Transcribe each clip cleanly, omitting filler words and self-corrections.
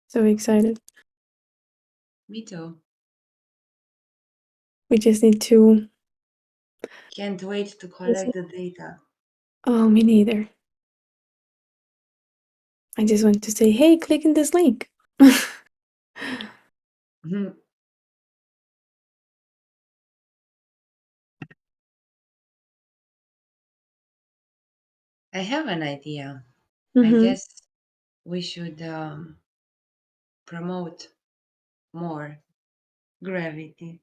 So excited. Me too. We just need to. Can't wait to collect the data. Oh, me neither. I just want to say, hey, click in this link. I have an idea. I Mm-hmm. guess we should promote more gravity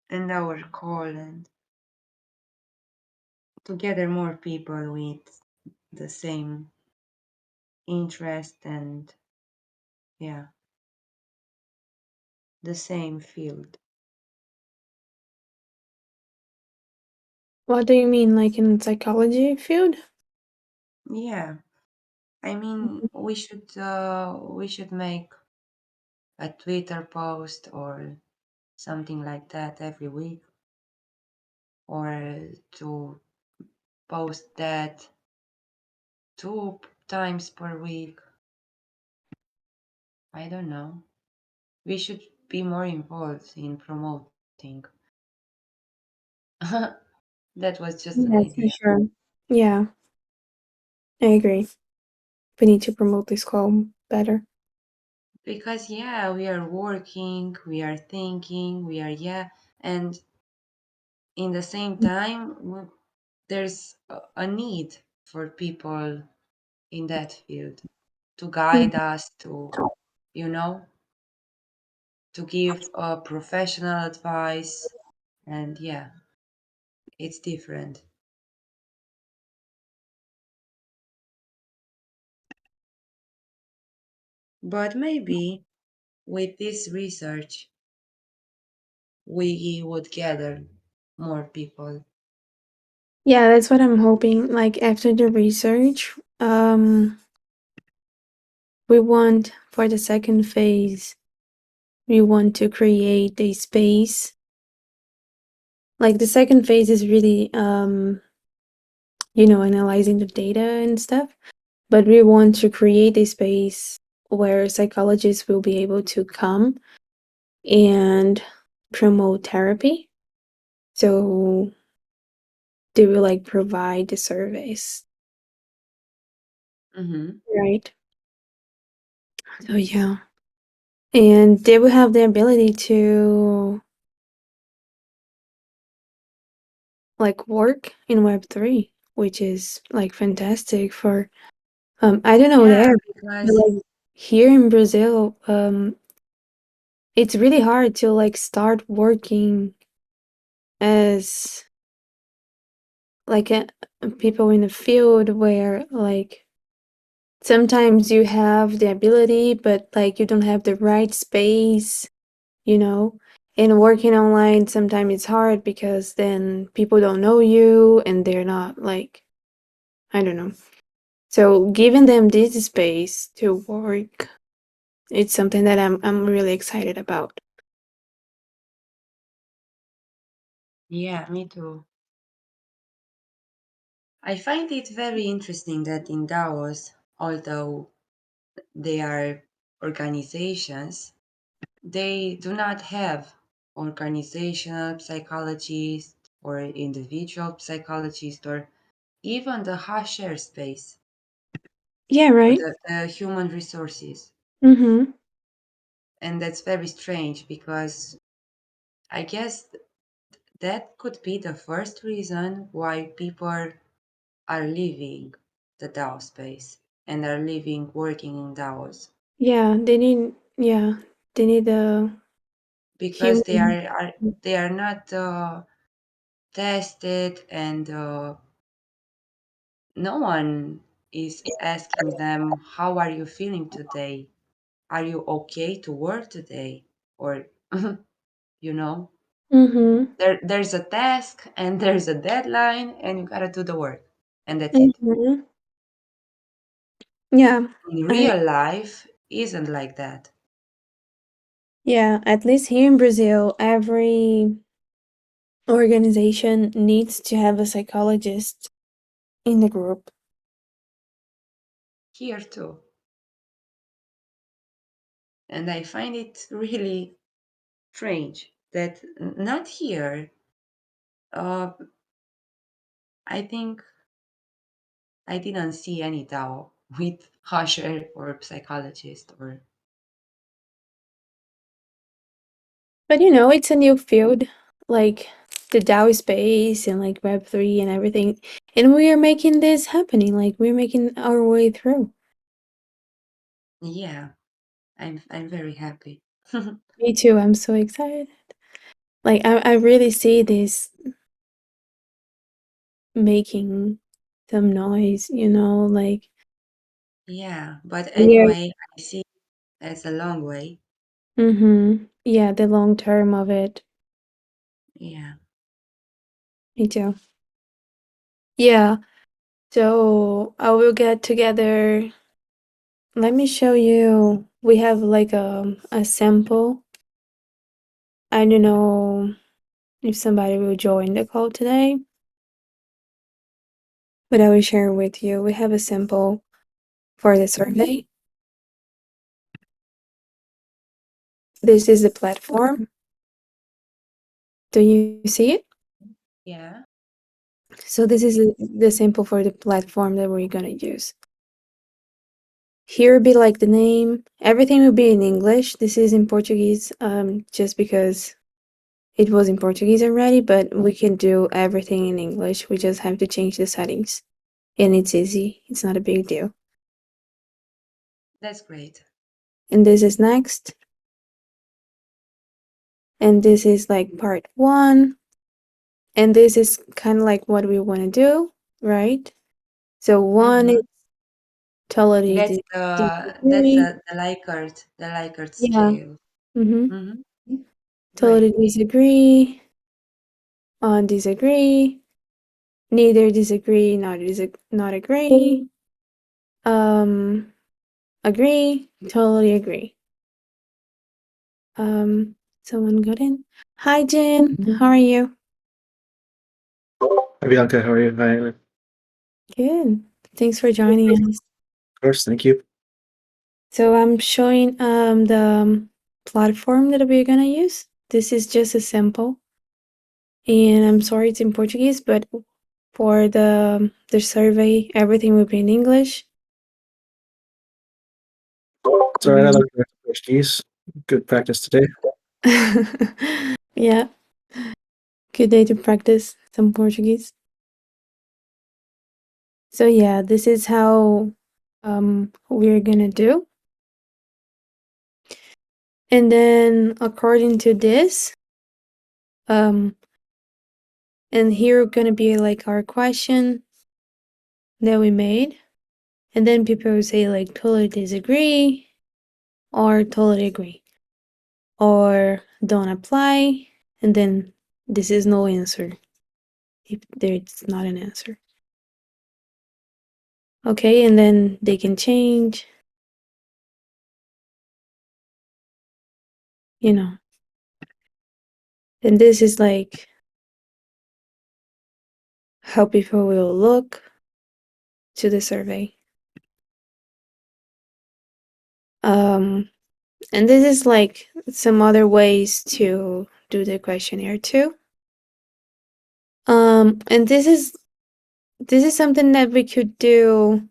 and our call and to gather more people with the same interest and, yeah, the same field. What do you mean, like in psychology field? Yeah, I mean Mhm. we should make a Twitter post or something like that every week, or to post that 2 times per week. I don't know. We should be more involved in promoting. That was just an Yeah, for idea. sure. Yeah, I agree. We need to promote this call better. Because, yeah, we are working, we are thinking, yeah, and in the same time, there's a need for people in that field to Mhm. guide us, you know, to give professional advice. And yeah, it's different. But maybe with this research, we would gather more people. Yeah, that's what I'm hoping. Like after the research, we want for the second phase, we want to create a space. Like the second phase is really analyzing the data and stuff, but we want to create a space where psychologists will be able to come and promote therapy. So they will like provide the service, Mm-hmm. right? So yeah. And they will have the ability to like work in Web3, which is like fantastic for I don't know Yeah, there, but because like here in Brazil, it's really hard to like start working as like people in a field where like sometimes you have the ability, but like you don't have the right space, you know? And working online sometimes it's hard because then people don't know you and they're not like, I don't know. So giving them this space to work, it's something that I'm really excited about. yeah, me too. I find it very interesting that in DAOs, although they are organizations, they do not have organizational psychologists or individual psychologists or even the share space, Yeah, right? the human resources. Mm-hmm. And that's very strange because I guess that could be the first reason why people are leaving the DAO space and are leaving working in DAOs, Yeah, they need a because human. they are not tested, and no one is asking them, how are you feeling today? Are you okay to work today? Or you know, Mm-hmm. there's a task and there's a deadline and you gotta do the work, and that's it. Mm-hmm. Yeah, In I real life isn't like that. yeah, at least here in Brazil, every organization needs to have a psychologist in the group. here too. And I find it really strange that not here. Uh, I think I didn't see any Tao with Husher or psychologist or But it's a new field, like the DAO space and like Web3 and everything. And we are making this happening. Like we're making our way through. yeah. I'm very happy. Me too. I'm so excited. Like I really see this making some noise, like Yeah, but we are. anyway, I see it's a long way. Mm-hmm. Yeah, the long term of it. Yeah. Me too. Yeah. So I will get together. Let me show you. We have like a sample. I don't know if somebody will join the call today, but I will share with you. We have a sample for the survey. This is the platform. Do you see it? Yeah. So this is the sample for the platform that we're gonna use. Here would be like the name. Everything will be in English. This is in Portuguese, just because it was in Portuguese already, but we can do everything in English. We just have to change the settings. And it's easy. It's not a big deal. That's great. And this is next. And this is like part one. And this is kind of like what we want to do, right? So one is Mm-hmm. totally That's disagree. the Likert Yeah. scale. Mm-hmm. Mm-hmm. Totally Great. disagree. On disagree. Neither disagree, not agree. Um, agree. Totally agree. Um, Someone got in. Hi, Jen. How are you? Hi, Bianca. How are you? Hi, Ellen. Good. Thanks for joining us. Of course, thank you. So I'm showing the platform that we're gonna use. This is just a sample, and I'm sorry it's in Portuguese, but for the survey, everything will be in English. It's all right. I like Portuguese. Good practice today. Yeah, good day to practice some Portuguese. So yeah, this is how we're gonna do. And then according to this, um and here gonna be like our question that we made. And then people will say like totally disagree or totally agree or don't apply. And then this is no answer if there's not an answer. Okay, and then they can change, you know. And this is like how people will look to the survey. Um, and this is like some other ways to do the questionnaire too. And this is something that we could do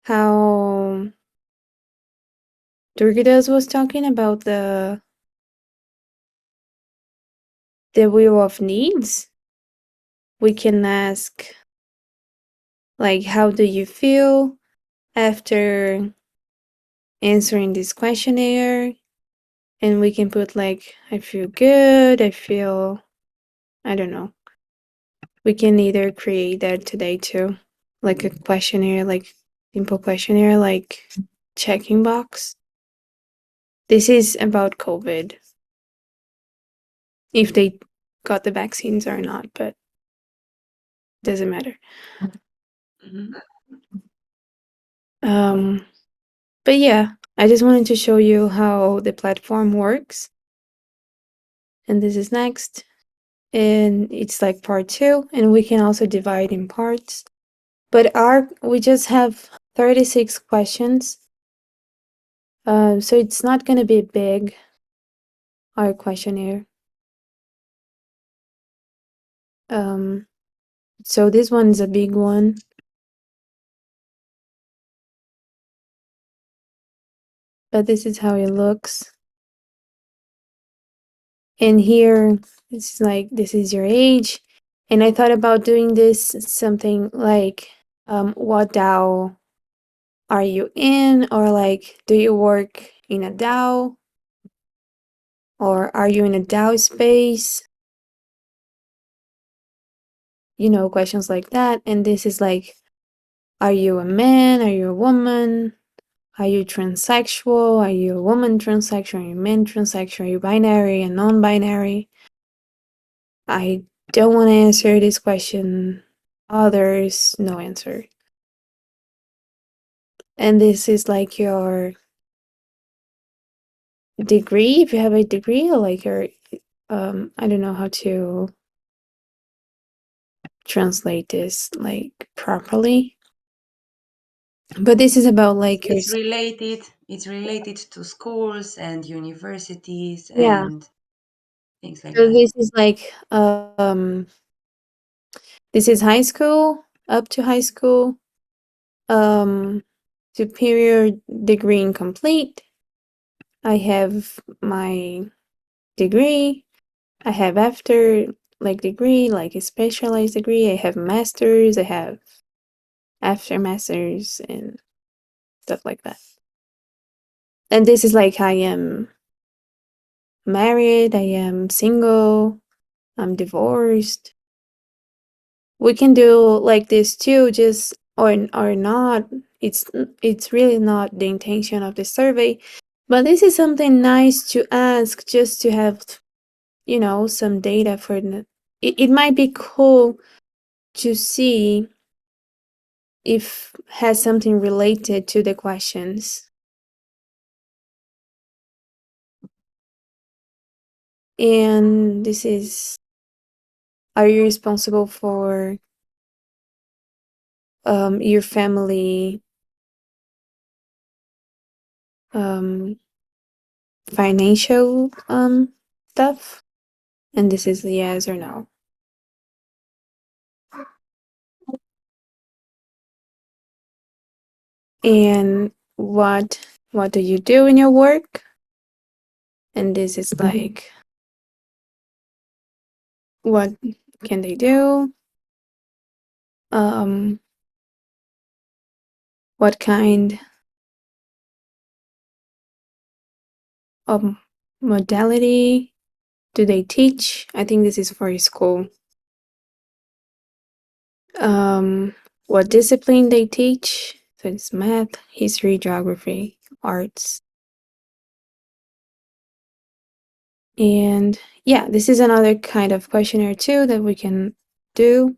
how Durgidas was talking about the wheel of needs. We can ask like how do you feel after answering this questionnaire? And we can put like I feel good, I don't know. We can either create that today too. Like a questionnaire, like simple questionnaire, like checking box. This is about COVID. If they got the vaccines or not, but doesn't matter. Mm-hmm. Um, but yeah, I just wanted to show you how the platform works. And this is next. And it's like part two, and we can also divide in parts. But we just have 36 questions. So it's not going to be big, our questionnaire. So this one's a big one. But this is how it looks. And here, this is your age. And I thought about doing this something like, what DAO are you in? Or like, do you work in a DAO? Or are you in a DAO space? Questions like that. And this is like, are you a man? Are you a woman? Are you transsexual? Are you a woman transsexual? Are you a man transsexual? Are you binary and non-binary? I don't want to answer this question. Others, no answer. And this is like your degree, if you have a degree, or like your, I don't know how to translate this like properly. But this is about like your, It's related to schools and universities yeah. and things like So that. this is like, this is high school, up to high school, superior degree incomplete. I have my degree. I have after like degree, like a specialized degree. I have masters. I have after masters and stuff like that. And this is like I am married. I am single. I'm divorced. We can do like this too, just or not. It's really not the intention of the survey, but this is something nice to ask just to have some data for it might be cool to see if has something related to the questions. And this is, are you responsible for your family um financial stuff? And this is yes or no. And what do you do in your work? And this is like, what can they do? What kind of modality do they teach? I think this is for school. What discipline they teach? So it's math, history, geography, arts. And yeah, this is another kind of questionnaire too that we can do.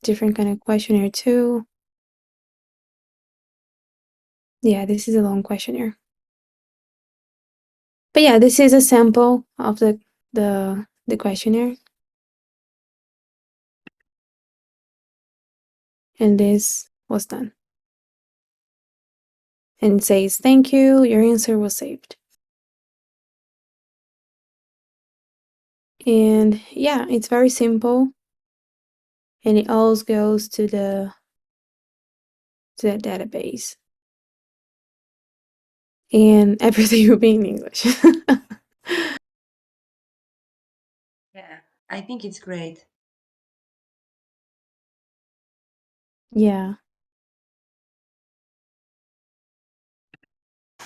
Different kind of questionnaire too. Yeah, this is a long questionnaire. But yeah, this is a sample of the questionnaire. And this was done. And it says, thank you, your answer was saved. And yeah, it's very simple. And it always goes to the database. And everything will be in English. Yeah, I think it's great. Yeah.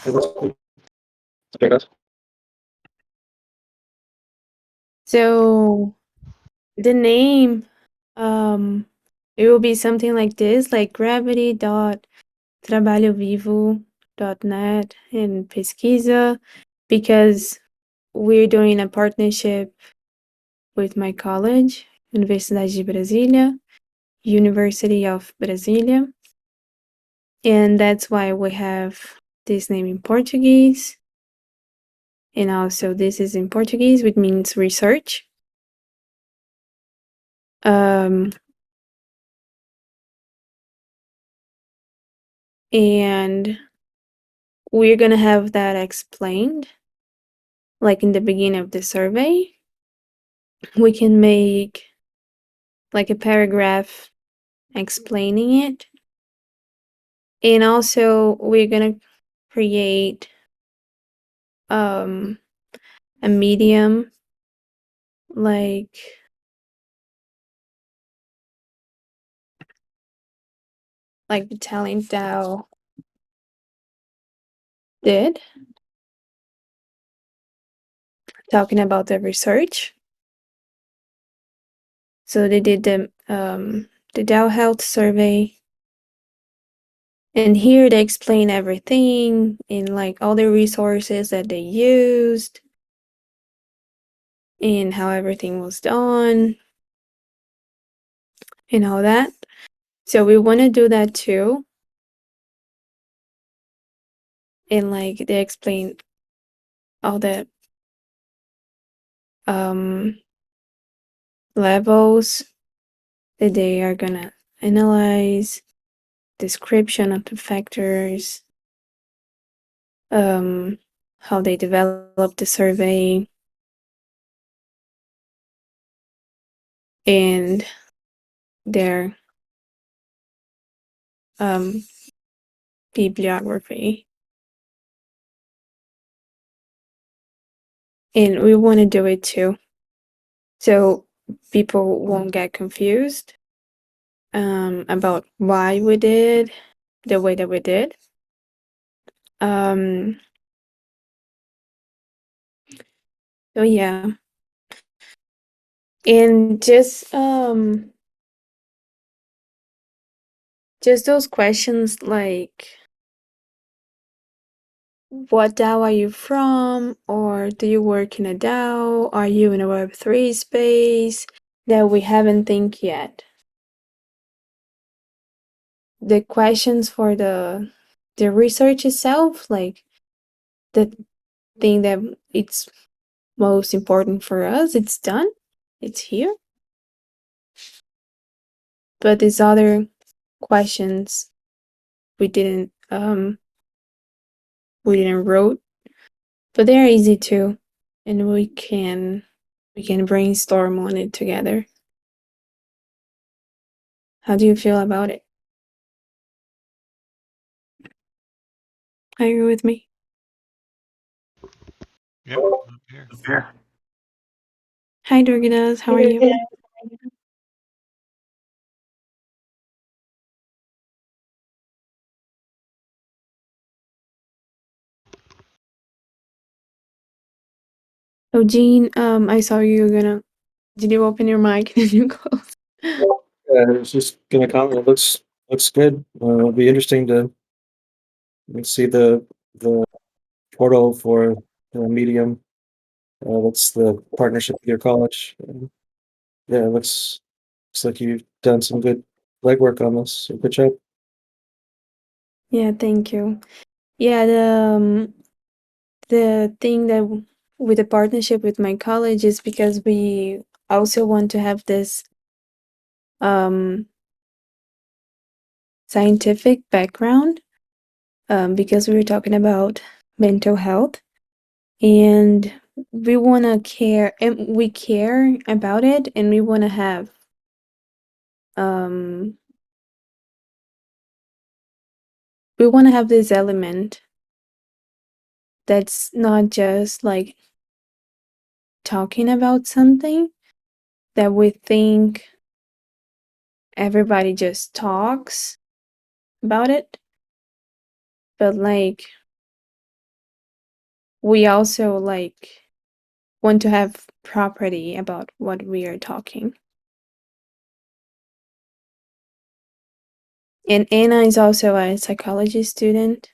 It was cool. Check out. So the name, it will be something like this, like gravity.trabalhovivo.net and pesquisa, because we're doing a partnership with my college, Universidade de Brasília, University of Brasília. And that's why we have this name in Portuguese. And also this is in Portuguese, which means research. Um, and we're gonna have that explained, like in the beginning of the survey. We can make like a paragraph explaining it. And also we're gonna create a medium like the talent Dow did, talking about the research. So they did the Dow Health survey, and here they explain everything in like all the resources that they used and how everything was done and all that. So we want to do that too. And like they explain all the um levels that they are gonna analyze, description of the factors, how they developed the survey, and their um, bibliography. And we want to do it too, so people won't get confused about why we did the way that we did. So yeah, and just those questions like what DAO are you from, or do you work in a DAO? Are you in a Web3 space? That we haven't think yet. The questions for the research itself, like the thing that it's most important for us, it's done, it's here. But these other questions we didn't wrote, but they're easy too, and we can brainstorm on it together. How do you feel about it? Are you with me? Yep, I'm here. Hi, Dorgidas. How are you? Oh, Jean, I saw you were gonna. Did you open your mic? Did you close? Yeah, I was just gonna comment. It looks good. It'll be interesting to see the portal for Medium. That's the partnership with your college. Yeah, it looks like you've done some good legwork on this. So good job. Yeah, thank you. Yeah, the thing that with the partnership with my college is because we also want to have this scientific background, because we were talking about mental health, and we want to care, and we care about it, and we want to have um this element that's not just like talking about something that we think everybody just talks about it, but like we also like want to have property about what we are talking. And Anna is also a psychology student.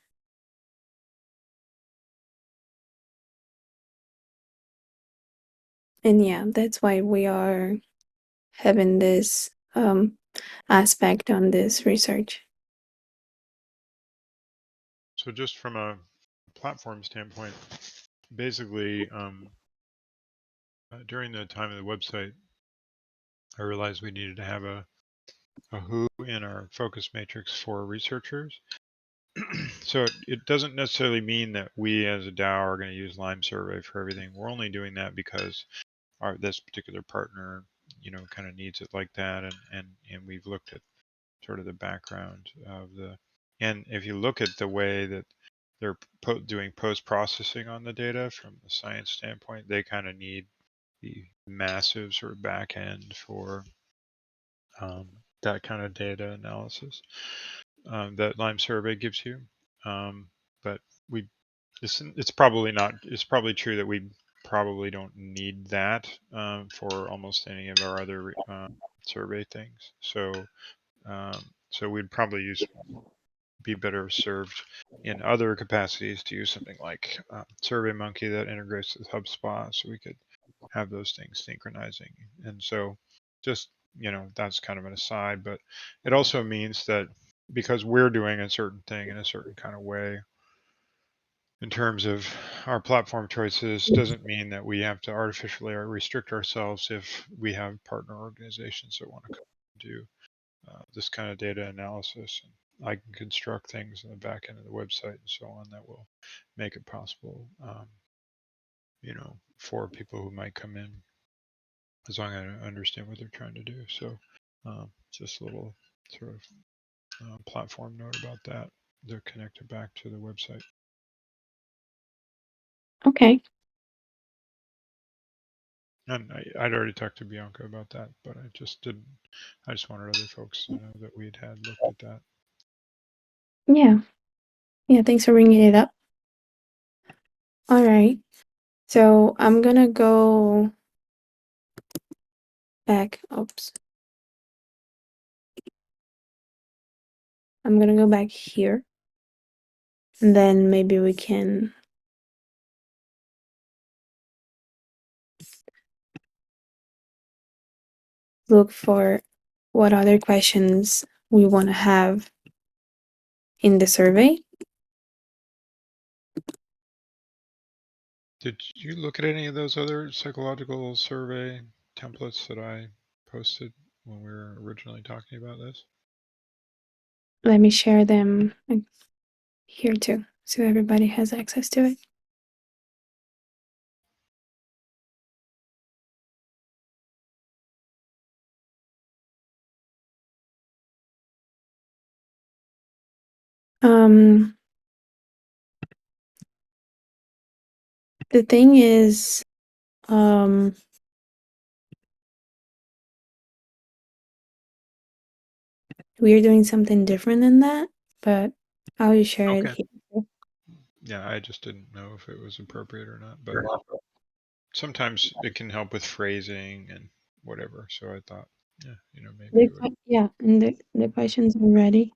And yeah, that's why we are having this aspect on this research. So just from a platform standpoint, basically during the time of the website, I realized we needed to have a who in our focus matrix for researchers. So it doesn't necessarily mean that we as a DAO are going to use Lime Survey for everything. We're only doing that because this particular partner, kind of needs it like that, and we've looked at sort of the background of and if you look at the way that they're doing post-processing on the data from the science standpoint, they kind of need the massive sort of back end for that kind of data analysis that Lime Survey gives you. But it's probably not. It's probably true that we probably don't need that for almost any of our other survey things. So we'd probably be better served in other capacities to use something like SurveyMonkey that integrates with HubSpot, so we could have those things synchronizing. And so just, that's kind of an aside, but it also means that because we're doing a certain thing in a certain kind of way in terms of our platform choices, doesn't mean that we have to artificially restrict ourselves if we have partner organizations that want to come do this kind of data analysis. And I can construct things in the back end of the website and so on that will make it possible, for people who might come in, as long as I understand what they're trying to do. So just a little sort of platform note about that. They're connected back to the website. Okay. And I'd already talked to Bianca about that, but I just wanted other folks to know that we'd had looked at that. Yeah. Yeah, thanks for bringing it up. All right. So I'm gonna go back. Oops. I'm gonna go back here. And then maybe we can look for what other questions we want to have in the survey. Did you look at any of those other psychological survey templates that I posted when we were originally talking about this? Let me share them here too, so everybody has access to it. The thing is, we're doing something different than that, but I'll just share it here. Yeah, I just didn't know if it was appropriate or not, but sometimes it can help with phrasing and whatever. So I thought, maybe it would. Yeah, and the questions are ready.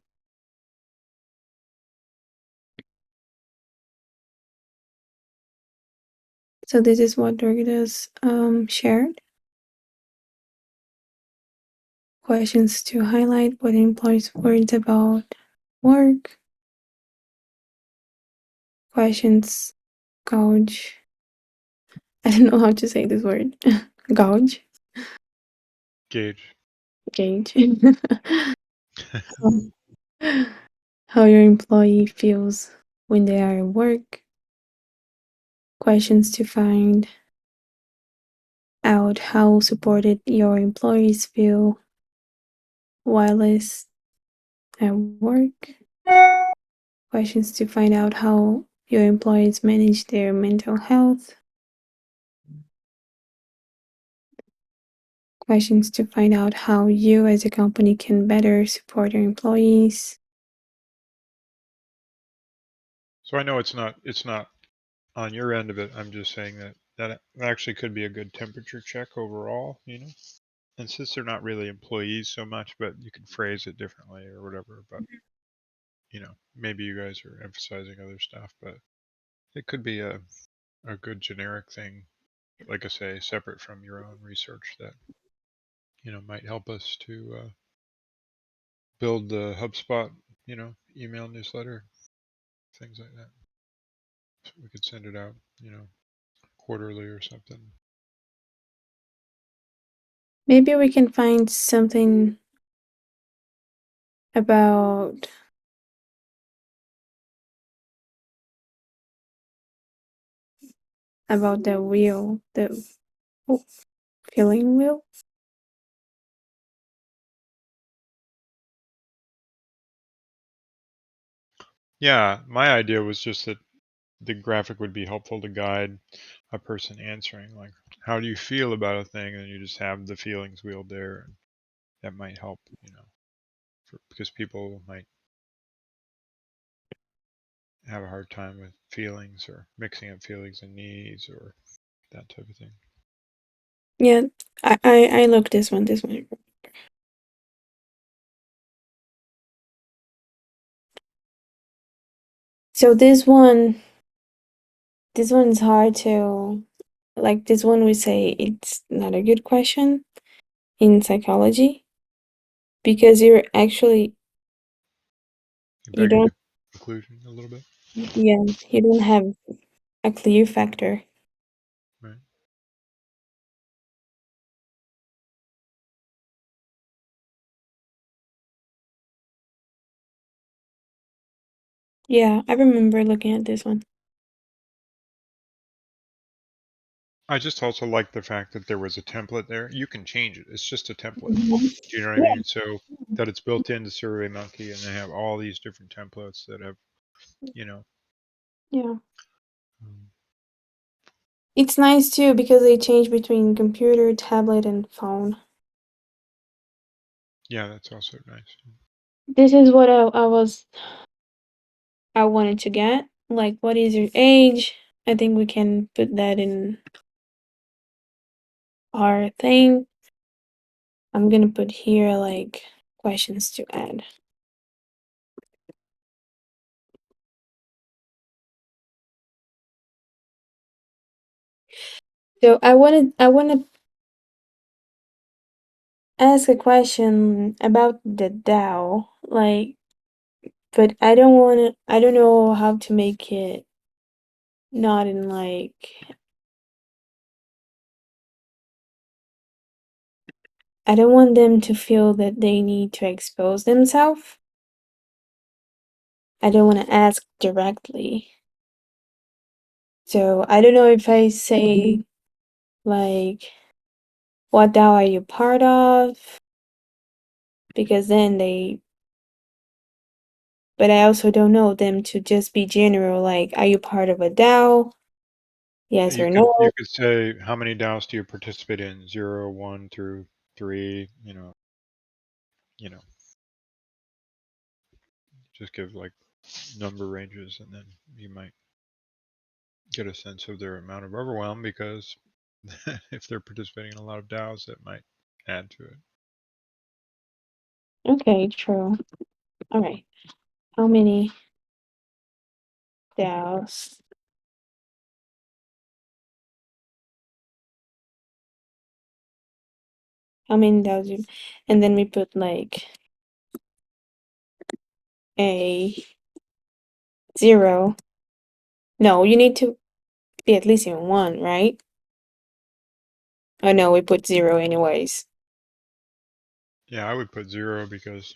So this is what Dorcas shared. Questions to highlight what employees worried about work. Questions gauge. I don't know how to say this word. Gauge. Gauge. How your employee feels when they are at work. Questions to find out how supported your employees feel while at work. Questions to find out how your employees manage their mental health. Questions to find out how you as a company can better support your employees. So I know it's not on your end of it. I'm just saying that actually could be a good temperature check overall, And since they're not really employees so much, but you can phrase it differently or whatever. But maybe you guys are emphasizing other stuff, but it could be a good generic thing, like I say, separate from your own research that might help us to build the HubSpot, email newsletter, things like that. So we could send it out, quarterly or something. Maybe we can find something about the wheel, the feeling wheel. Yeah, my idea was just that the graphic would be helpful to guide a person answering, like, how do you feel about a thing? And you just have the feelings wheel there. And that might help, because people might have a hard time with feelings or mixing up feelings and needs or that type of thing. Yeah, I looked this one. So this one's hard to, like, this one we say it's not a good question in psychology because you're actually you Begging don't the conclusion a little bit, yeah, you don't have a clear factor. right? Yeah, I remember looking at this one. I just also like the fact that there was a template there. You can change it. It's just a template. Mhm. Do you know what I Yeah. mean? So that it's built into SurveyMonkey, and they have all these different templates that have, you know. Yeah. um, It's nice too because they change between computer, tablet, and phone. Yeah, that's also nice. This is what I wanted to get. Like, what is your age? I think we can put that in our thing. I'm gonna put here like questions to add. So I wanna ask a question about the DAO, like, but I don't know how to make it not in like I don't want them to feel that they need to expose themselves. I don't want to ask directly. So I don't know if I say like what DAO are you part of? Because then but I also don't know them to just be general, like, are you part of a DAO? Yes You or could no? say, how many DAOs do you participate in? 0, 1 through 3. You know, just give like number ranges, and then you might get a sense of their amount of overwhelm, because if they're participating in a lot of DAOs, that might add to it. Okay, true. All right. How many DAOs? How many DAOs you? And then we put like a 0. No, you need to be at least in 1, right? Oh no, we put 0 anyways. Yeah, I would put 0 because,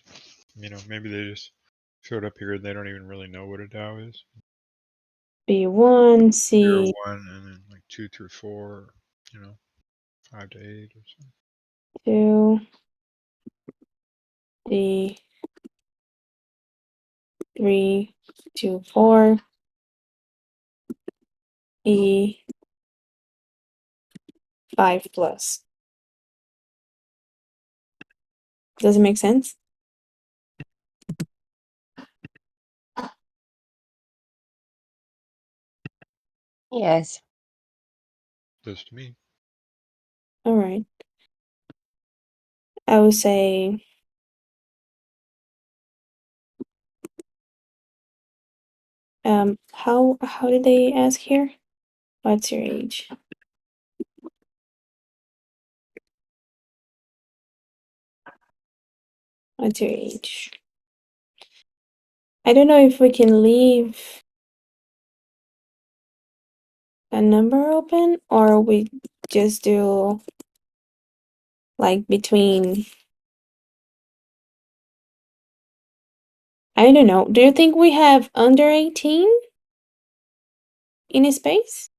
maybe they just showed up here and they don't even really know what a DAO is. B1, 0, C, 1, and then like 2 through 4, 5 to 8 or something. 2, D, 3 to 4, E, 5 plus. Does it make sense? Yes. Does to me. All right. I would say how did they ask here? What's your age? What's your age? I don't know if we can leave a number open or we just do like between, I don't know. Do you think we have under 18 in a space?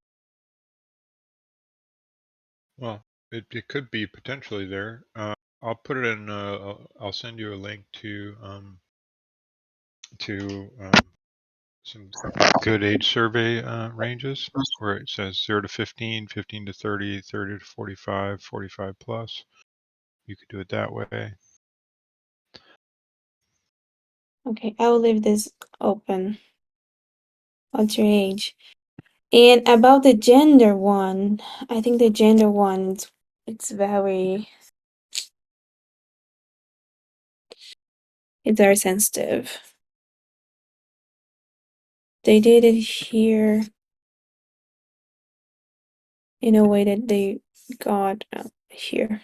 Well, it could be potentially there. I'll put it in. I'll send you a link to some good age survey ranges where it says 0 to 15, 15 to 30, 30 to 45, 45 plus. You could do it that way. Okay, I will leave this open. What's your age? And about the gender one, I think the gender one, it's very sensitive. They did it here in a way that they got here.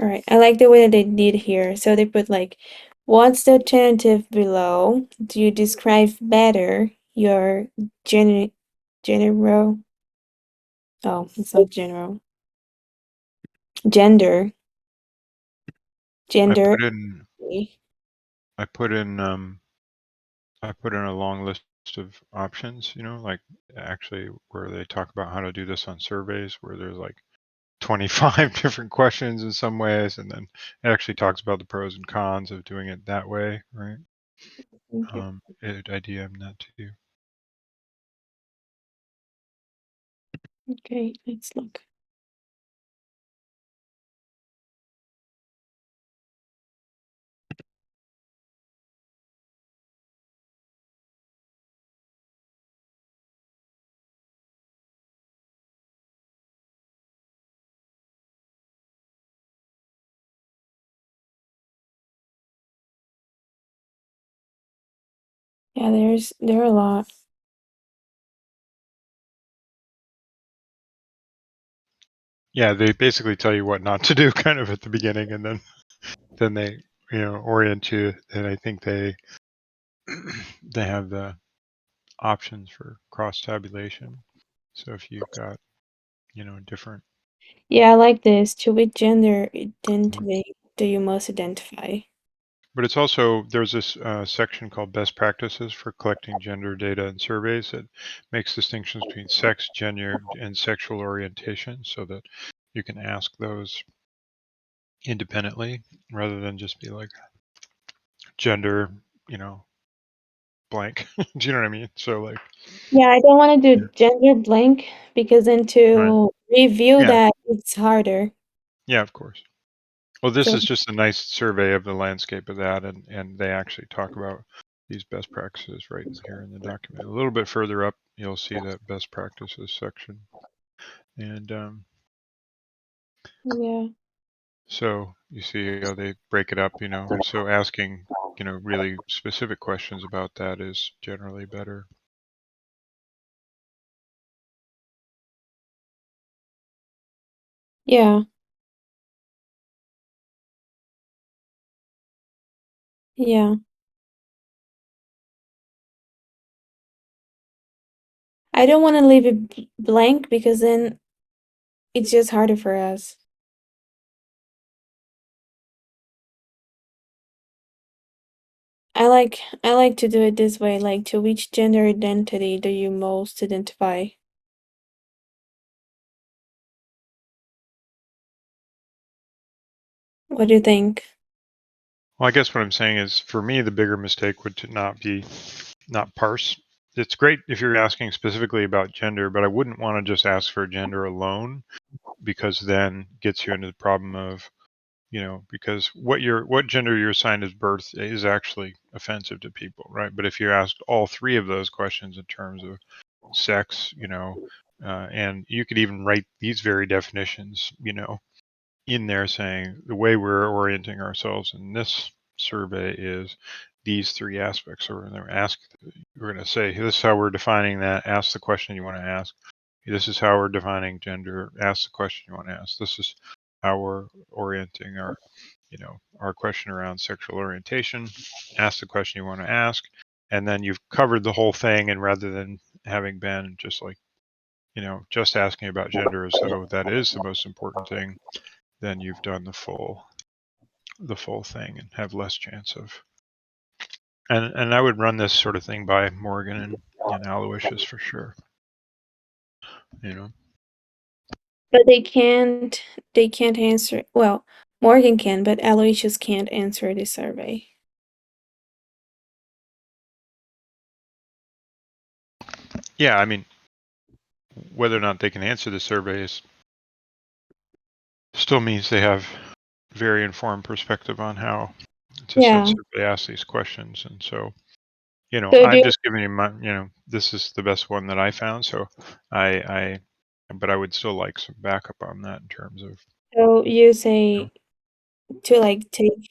All right, I like the way that they did here. So they put like, what's the alternative below? Do you describe better your general? Oh, it's not general. Gender. I Gender. put in I put in a long list of options, like actually where they talk about how to do this on surveys where there's like 25 different questions in some ways, and then it actually talks about the pros and cons of doing it that way, right? Thank you. I DM that to you. Okay, let's look. Yeah, there are a lot. Yeah, they basically tell you what not to do kind of at the beginning, and then they orient you, and I think they they have the options for cross tabulation. So if you've got different, Yeah, I like this. To which gender identity do you most identify? but it's also there's this section called best practices for collecting gender data in surveys that makes distinctions between sex, gender, and sexual orientation, so that you can ask those independently rather than just be like gender, blank. Do you know what I mean? So like, Yeah, I don't want to yeah, do gender blank because then right, to review yeah, that it's harder. yeah, of course. Well, this So is just a nice survey of the landscape of that, and they actually talk about these best practices right here in the document. A little bit further up, you'll see that best practices section, and yeah, so you see how they break it up. So asking really specific questions about that is generally better. yeah, yeah. I don't want to leave it blank because then it's just harder for us. I like to do it this way, like to which gender identity do you most identify? What do you think? Well, I guess what I'm saying is, for me, the bigger mistake would to not parse. It's great if you're asking specifically about gender, but I wouldn't want to just ask for gender alone, because then gets you into the problem of, because what gender you're assigned as birth is actually offensive to people, right? But if you asked all three of those questions in terms of sex, and you could even write these very definitions, in there saying the way we're orienting ourselves in this survey is these three aspects. So we're going to say, this is how we're defining that. Ask the question you want to ask. This is how we're defining gender. Ask the question you want to ask. This is how we're orienting our question around sexual orientation. Ask the question you want to ask. And then you've covered the whole thing. And rather than having been just like, just asking about gender as though that is the most important thing, then you've done the full thing and have less chance of. And I would run this sort of thing by Morgan and Aloysius for sure. But they can't answer. Well, Morgan can, but Aloysius can't answer the survey. Yeah, I mean, whether or not they can answer the surveys still means they have very informed perspective on how to Yeah. sensibly ask these questions. And so, So I'm just giving you my, this is the best one that I found. So but I would still like some backup on that in terms of. So you say to like take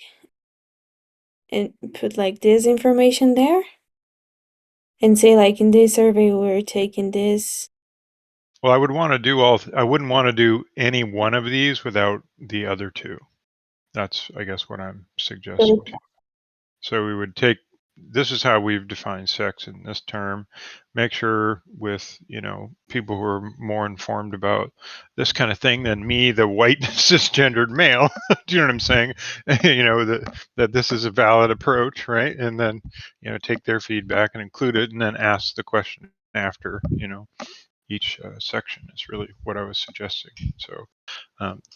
and put like this information there and say like in this survey we're taking this. Well, I wouldn't want to do any one of these without the other two. That's, I guess, what I'm suggesting to you. So we would take, this is how we've defined sex in this term. Make sure with, people who are more informed about this kind of thing than me, the white cisgendered male. Do you know what I'm saying? that this is a valid approach, right? And then, take their feedback and include it and then ask the question after, each section is really what I was suggesting. So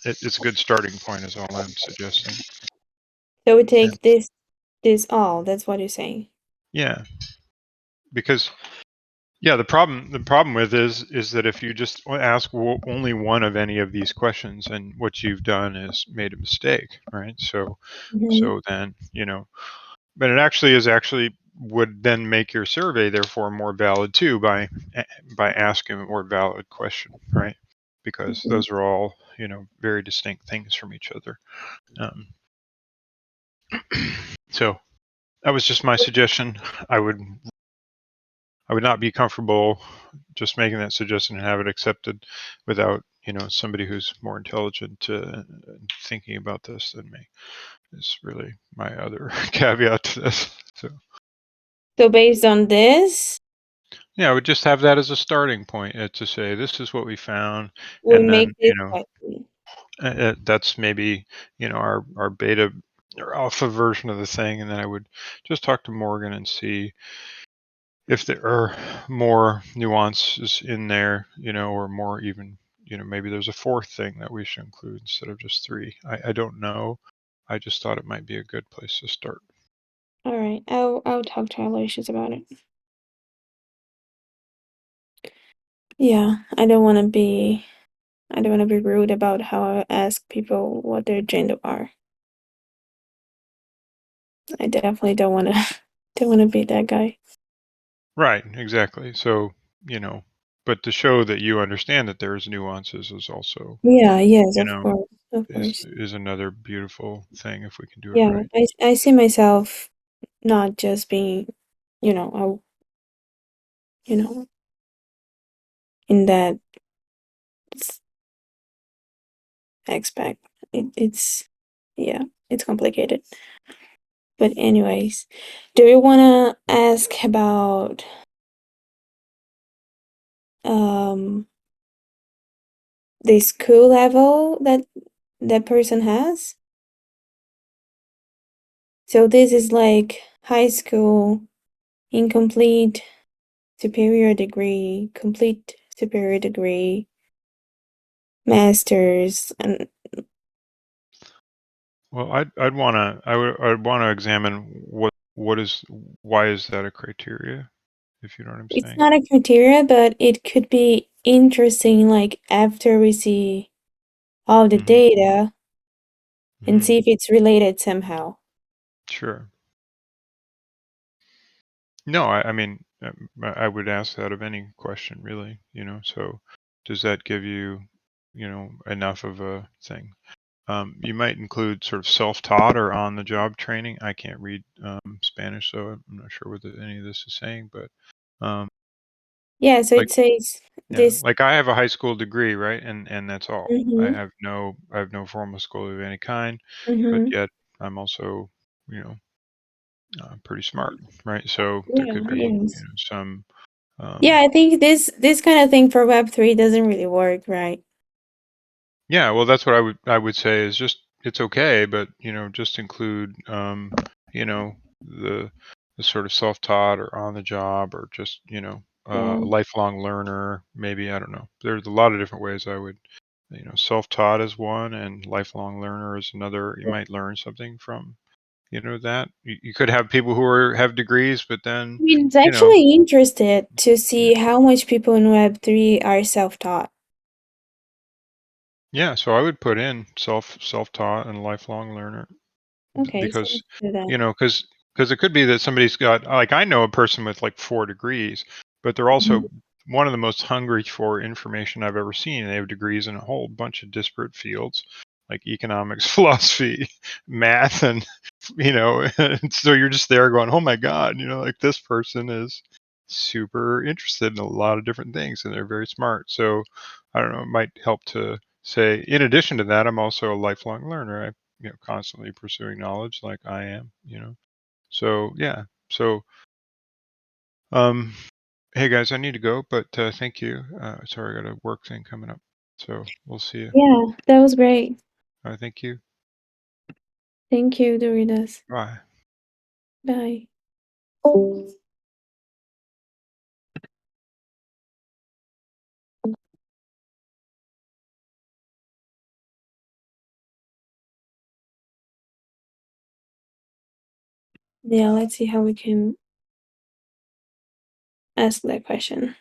it's a good starting point is all I'm suggesting. So we take this all. That's what you're saying. Yeah, because the problem with is that if you just ask only one of any of these questions, and what you've done is made a mistake, right? So then but it actually would then make your survey therefore more valid too by asking a more valid question, right? Because those are all very distinct things from each other. So that was just my suggestion. I would not be comfortable just making that suggestion and have it accepted without somebody who's more intelligent thinking about this than me. Is really my other caveat to this. So based on this, I would just have that as a starting point to say this is what we found, we and make then this question. that's maybe our beta or alpha version of the thing, and then I would just talk to Morgan and see if there are more nuances in there, or more even, maybe there's a fourth thing that we should include instead of just three. I don't know. I just thought it might be a good place to start. All right, I'll talk to Aloysius about it. Yeah, I don't want to be rude about how I ask people what their gender are. I definitely don't want to be that guy. Right, exactly. So, but to show that you understand that there's nuances is also, Yeah, yes, of course. is another beautiful thing if we can do it Yeah, right. I see myself not just being, in that aspect. It's complicated. But anyways, do you wanna ask about the school level that person has? So this is like high school, incomplete superior degree, complete superior degree, master's, and Well, I'd want to examine why is that a criteria, if you know what I'm it's saying. not a criteria, but it could be interesting, like after we see all the data and see if it's related somehow. Sure. No, I mean, I would ask that of any question, really. So does that give you, enough of a thing? You might include sort of self-taught or on-the-job training. I can't read Spanish, so I'm not sure what any of this is saying, but Yeah, so like, it says yeah, this. like I have a high school degree, right? And that's all. I Mm-hmm, have no formal school of any kind, but mm-hmm. yet I'm also, pretty smart, right? So there Yeah, could be, yes. some Yeah, I think this kind of thing for Web3 doesn't really work, right? Yeah, well, that's what I would say is just it's okay, but just include the the sort of self-taught or on the job or just a Yeah. lifelong learner. Maybe I don't know. There's a lot of different ways I would self-taught is one and lifelong learner is another. You might learn something from that. You could have people who have degrees, but I then mean, it's you know actually interested to see how much people in Web3 are self-taught. yeah. So I would put in self-taught and lifelong learner. Okay, so Because let's do that. because it could be that somebody's got, like, I know a person with like 4 degrees, but they're also Mhm. one of the most hungry for information I've ever seen. They have degrees in a whole bunch of disparate fields like economics, philosophy, math, and and so you're just there going, oh my god, like this person is super interested in a lot of different things and they're very smart. So I don't know, it might help to say, in addition to that, I'm also a lifelong learner. Constantly pursuing knowledge like I am. So yeah. So um hey guys, I need to go, but thank you. Sorry, I got a work thing coming up. So we'll see you. Yeah, that was great. Thank you. Thank you, Doritas. Bye. Bye. Yeah, let's see how we can ask that question.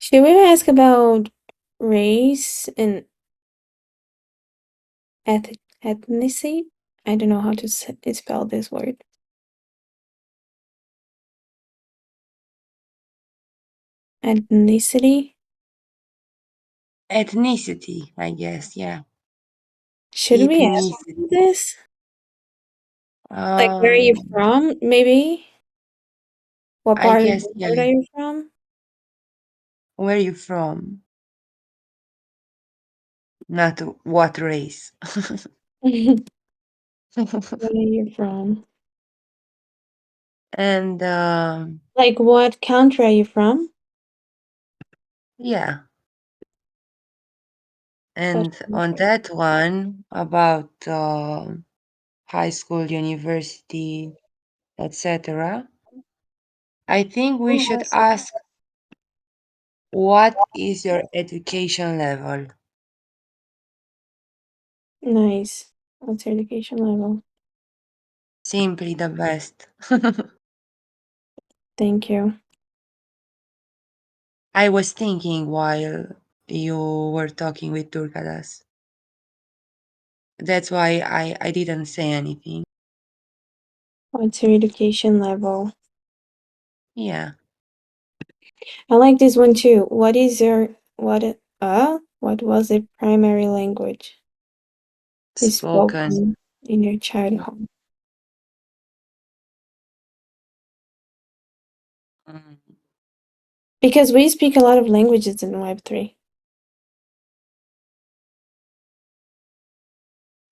Should we ask about race and ethnicity? I don't know how to spell this word. Ethnicity? Ethnicity, I guess, yeah. Should we ask Ethnicity. this? Like, where are you Um, from, maybe? What I part of guess, the yeah. world are you from? Where are you from? Not what race. Where are you from? And Like, what country are you from? yeah, What and on country? that one about high school, university, etc., I think we Oh, should ask what is your education level? nice. What's your education level? Simply the best. Thank you. I was thinking while you were talking with Turkadas. That's why I didn't say anything. What's your education level? Yeah, I like this one too. What is your what was the primary language you spoken. spoken in your childhood? Mm, Because we speak a lot of languages in Web3.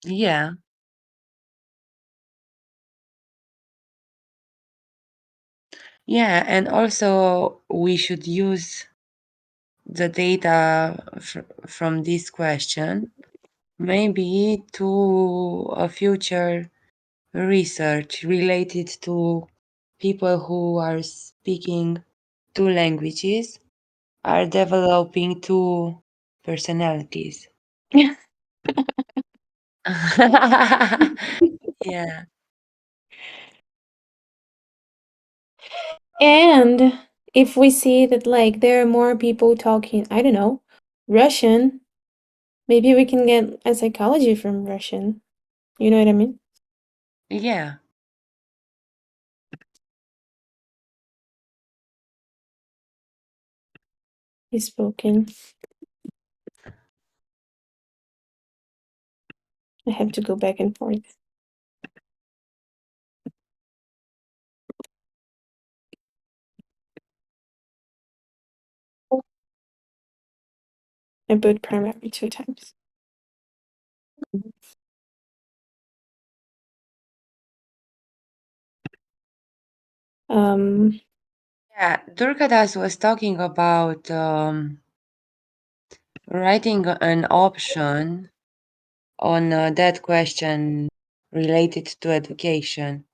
yeah, yeah, and also we should use the data from this question maybe to a future research related to people who are speaking two languages are developing two personalities. Yeah. And if we see that like there are more people talking, I don't know, Russian, maybe we can get a psychology from Russian. You know what I mean? Yeah. He's spoken. I have to go back and forth. I put primary 2 times. Um, Yeah, Durgadas was talking about writing an option on that question related to education.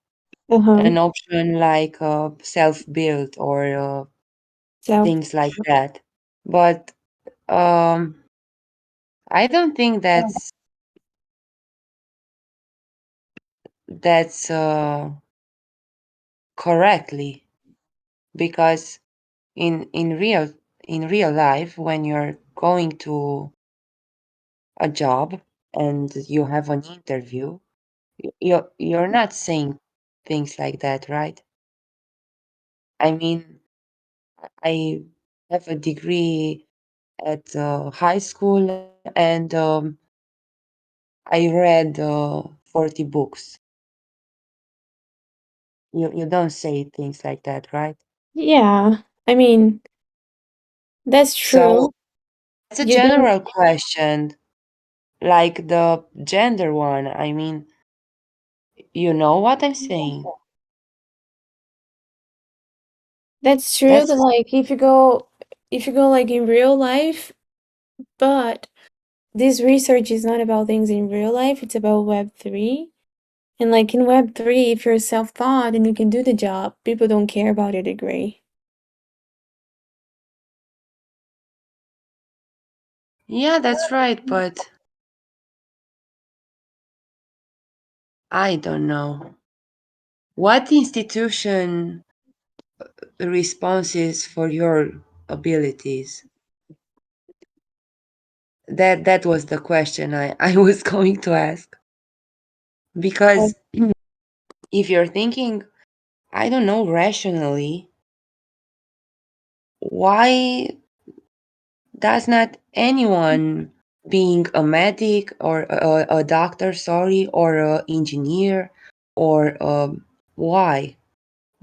uh-huh. An option like self-build or Self. things like that. But I don't think that's correctly, because in real life, when you're going to a job and you have an interview, you're not saying things like that, right? I mean, I have a degree at high school, and I read 40 books. You don't say things like that, right? Yeah, I mean, that's So true. it's a You don't. general question, like the gender one. I mean, you know what I'm saying? That's true That's that like if you go like in real life, but this research is not about things in real life, it's about Web3. And like in Web3, if you're self-taught and you can do the job, people don't care about your degree. yeah, that's right, but I don't know. What institution responses for your abilities? That was the question I was going to ask. Like, Because if you're thinking, I don't know, rationally, why does not anyone being a medic or a doctor, sorry, or a engineer, or why?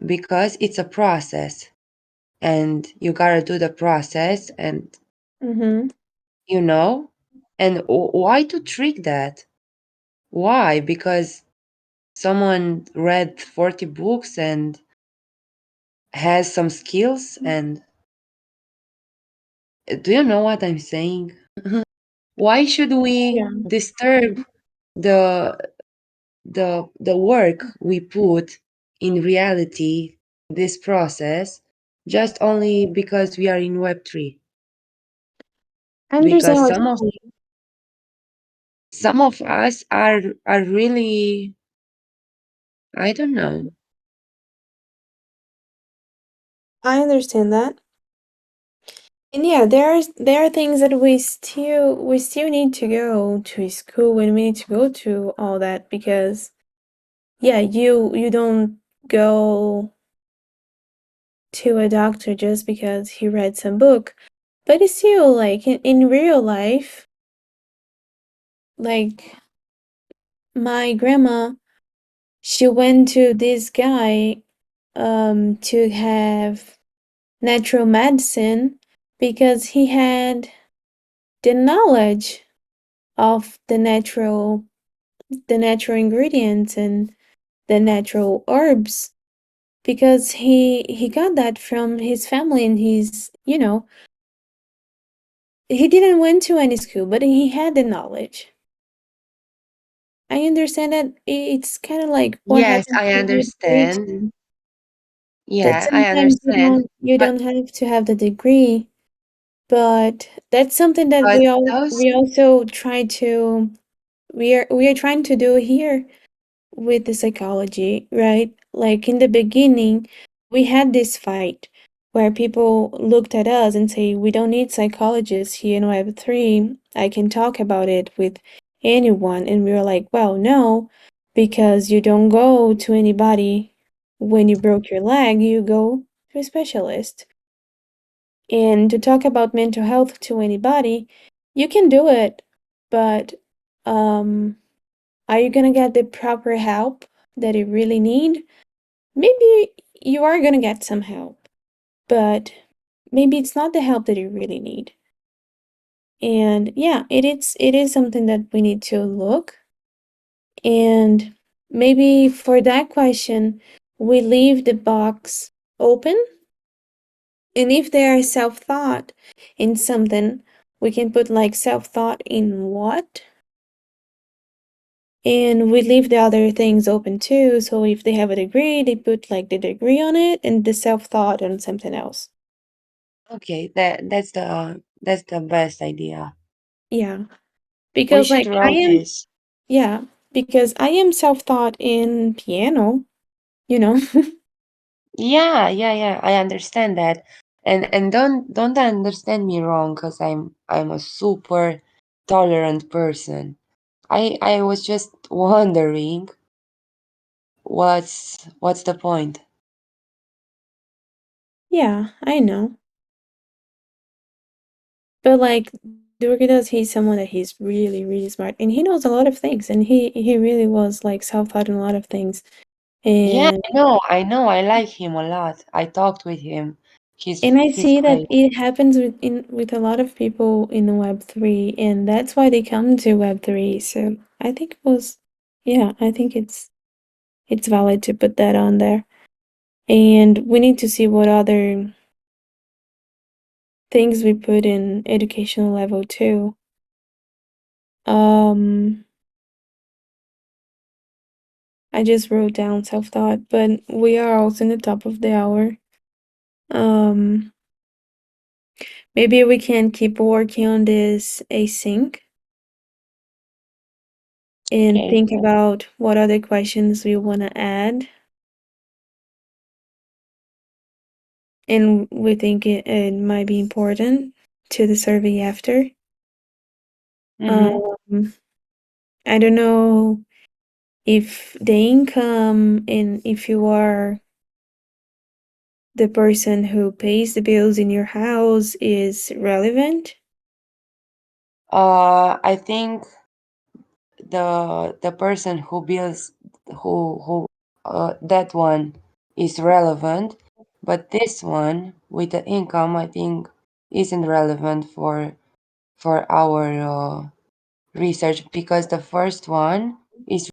Because it's a process, and you gotta do the process, and mm-hmm. you know, and why to trick that? Why? Because someone read 40 books and has some skills, and do you know what I'm saying? Why should we Yeah. disturb the the work we put in reality, this process, just only because we are in Web3? I understand Because what some you're of saying. some of us are really, I don't know. I understand that. And yeah, there are things that we still need to go to school and we need to go to all that because yeah, you don't go to a doctor just because he read some book. But it's still like in real life, like my grandma, she went to this guy to have natural medicine because he had the knowledge of the natural ingredients and the natural herbs because he got that from his family and he didn't went to any school but he had the knowledge. I understand that it's kind of like what Yes, happens I in Web3 understand. too. That Yeah, I sometimes you understand. don't you But don't have to have the degree, but that's something that but we all those we also try to we are trying to do here with the psychology, right? Like in the beginning, we had this fight where people looked at us and say, we don't need psychologists here in Web3. I can talk about it with anyone. And we were like, well, no, because you don't go to anybody when you broke your leg, you go to a specialist. And to talk about mental health to anybody, you can do it, but are you gonna get the proper help that you really need? Maybe you are gonna get some help, but maybe it's not the help that you really need. And yeah, it is something that we need to look. And maybe for that question, we leave the box open. And if there is self-thought in something, we can put like self-thought in what? And we leave the other things open too. So if they have a degree, they put like the degree on it and the self-thought on something else. Okay, that's the best idea. Yeah. We Because should like I write am, this. yeah, because I am self-taught in piano, you know. Yeah, yeah, yeah. I understand that. And don't understand me wrong, because I'm a super tolerant person. I was just wondering what's the point? Yeah, I know. But like Durgadas, he's someone that he's really, really smart and he knows a lot of things and he really was like self-taught in a lot of things. Yeah, And I know, I like him a lot. I talked with him. and I He's see that great. it happens with a lot of people in the Web3 and that's why they come to Web3. So I think it was yeah, I think it's valid to put that on there. And we need to see what other things we put in educational level too. Um, I just wrote down self-thought, but we are also in the top of the hour. Um, maybe we can keep working on this async and Okay. think about what other questions we want to add. And we think it might be important to the survey after. Mm-hmm. Um, I don't know if the income and if you are the person who pays the bills in your house is relevant. I think the person who builds who that one is relevant, but this one with the income I think isn't relevant for our research, because the first one is